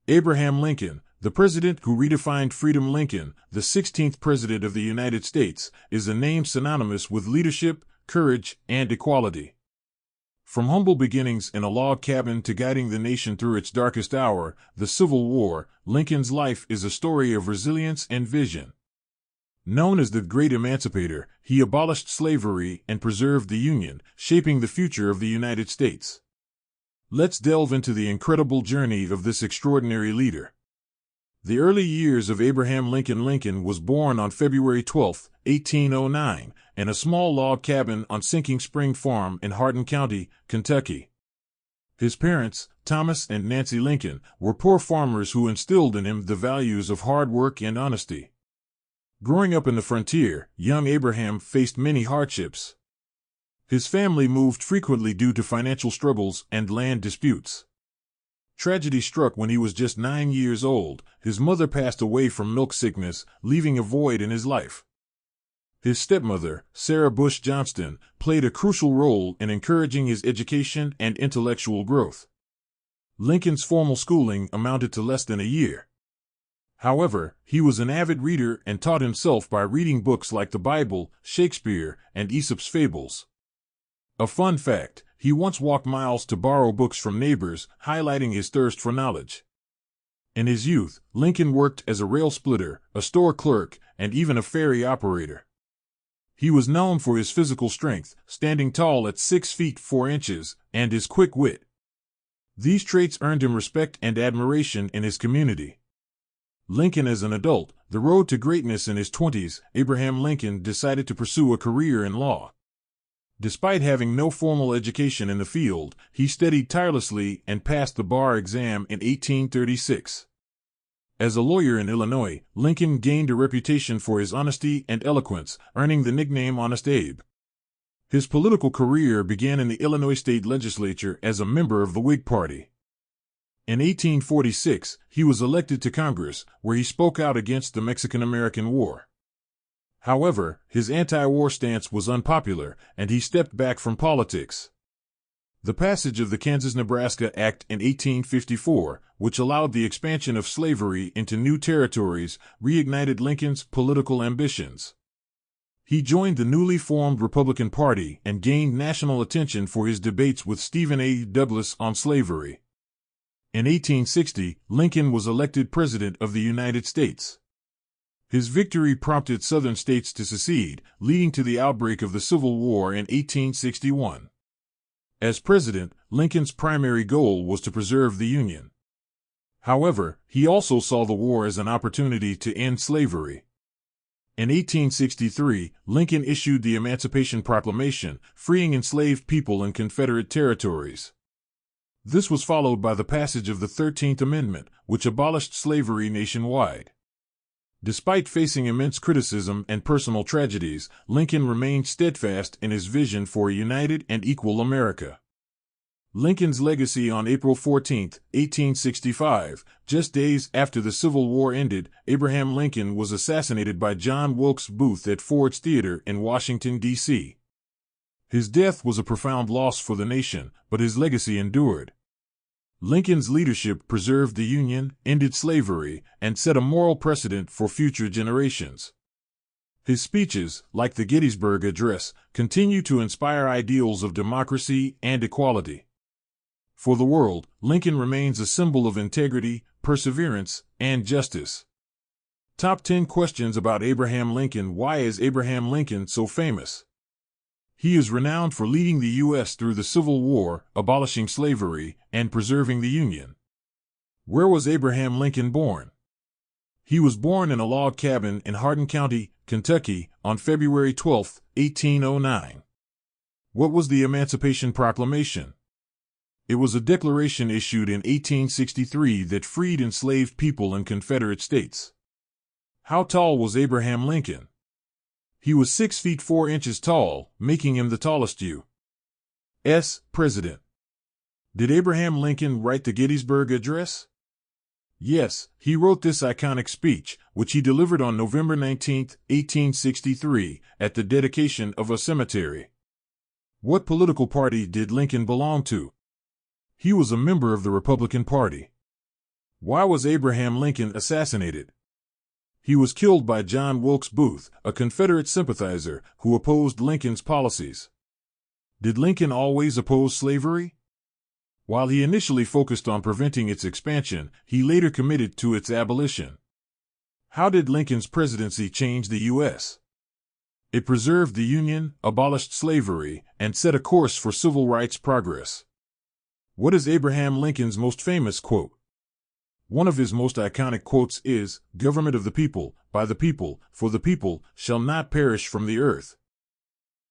Abraham Lincoln, the president who redefined freedom. Lincoln, the 16th president of the United States, is a name synonymous with leadership, courage, and equality. From humble beginnings in a log cabin to guiding the nation through its darkest hour, the Civil War, Lincoln's life is a story of resilience and vision. Known as the Great Emancipator, he abolished slavery and preserved the Union, shaping the future of the United States. Let's delve into the incredible journey of this extraordinary leader. The early years of Abraham Lincoln. Lincoln was born on February 12, 1809, in a small log cabin on Sinking Spring Farm in Hardin County, Kentucky. His parents, Thomas and Nancy Lincoln, were poor farmers who instilled in him the values of hard work and honesty. Growing up in the frontier, young Abraham faced many hardships. His family moved frequently due to financial struggles and land disputes. Tragedy struck when he was just 9 years old. His mother passed away from milk sickness, leaving a void in his life. His stepmother, Sarah Bush Johnston, played a crucial role in encouraging his education and intellectual growth. Lincoln's formal schooling amounted to less than a year. However, he was an avid reader and taught himself by reading books like the Bible, Shakespeare, and Aesop's fables. A fun fact, he once walked miles to borrow books from neighbors, highlighting his thirst for knowledge. In his youth, Lincoln worked as a rail splitter, a store clerk, and even a ferry operator. He was known for his physical strength, standing tall at 6 feet 4 inches, and his quick wit. These traits earned him respect and admiration in his community. Lincoln as an adult, the road to greatness in his 20s, Abraham Lincoln decided to pursue a career in law. Despite having no formal education in the field, he studied tirelessly and passed the bar exam in 1836. As a lawyer in Illinois, Lincoln gained a reputation for his honesty and eloquence, earning the nickname Honest Abe. His political career began in the Illinois state legislature as a member of the Whig Party. In 1846, he was elected to Congress, where he spoke out against the Mexican-American War. However, his anti-war stance was unpopular, and he stepped back from politics. The passage of the Kansas-Nebraska Act in 1854, which allowed the expansion of slavery into new territories, reignited Lincoln's political ambitions. He joined the newly formed Republican Party and gained national attention for his debates with Stephen A. Douglas on slavery. In 1860, Lincoln was elected President of the United States. His victory prompted Southern states to secede, leading to the outbreak of the Civil War in 1861. As president, Lincoln's primary goal was to preserve the Union. However, he also saw the war as an opportunity to end slavery. In 1863, Lincoln issued the Emancipation Proclamation, freeing enslaved people in Confederate territories. This was followed by the passage of the 13th Amendment, which abolished slavery nationwide. Despite facing immense criticism and personal tragedies, Lincoln remained steadfast in his vision for a united and equal America. Lincoln's legacy: on April 14, 1865, just days after the Civil War ended, Abraham Lincoln was assassinated by John Wilkes Booth at Ford's Theater in Washington, D.C. His death was a profound loss for the nation, but his legacy endured. Lincoln's leadership preserved the Union, ended slavery, and set a moral precedent for future generations. His speeches, like the Gettysburg Address, continue to inspire ideals of democracy and equality. For the world, Lincoln remains a symbol of integrity, perseverance, and justice. Top 10 questions about Abraham Lincoln. Why is Abraham Lincoln so famous? He is renowned for leading the U.S. through the Civil War, abolishing slavery, and preserving the Union. Where was Abraham Lincoln born? He was born in a log cabin in Hardin County, Kentucky, on February 12, 1809. What was the Emancipation Proclamation? It was a declaration issued in 1863 that freed enslaved people in Confederate states. How tall was Abraham Lincoln? He was 6 feet 4 inches tall, making him the tallest U.S. president. Did Abraham Lincoln write the Gettysburg Address? Yes, he wrote this iconic speech, which he delivered on November 19, 1863, at the dedication of a cemetery. What political party did Lincoln belong to? He was a member of the Republican Party. Why was Abraham Lincoln assassinated? He was killed by John Wilkes Booth, a Confederate sympathizer who opposed Lincoln's policies. Did Lincoln always oppose slavery? While he initially focused on preventing its expansion, he later committed to its abolition. How did Lincoln's presidency change the U.S.? It preserved the Union, abolished slavery, and set a course for civil rights progress. What is Abraham Lincoln's most famous quote? One of his most iconic quotes is, "Government of the people, by the people, for the people, shall not perish from the earth."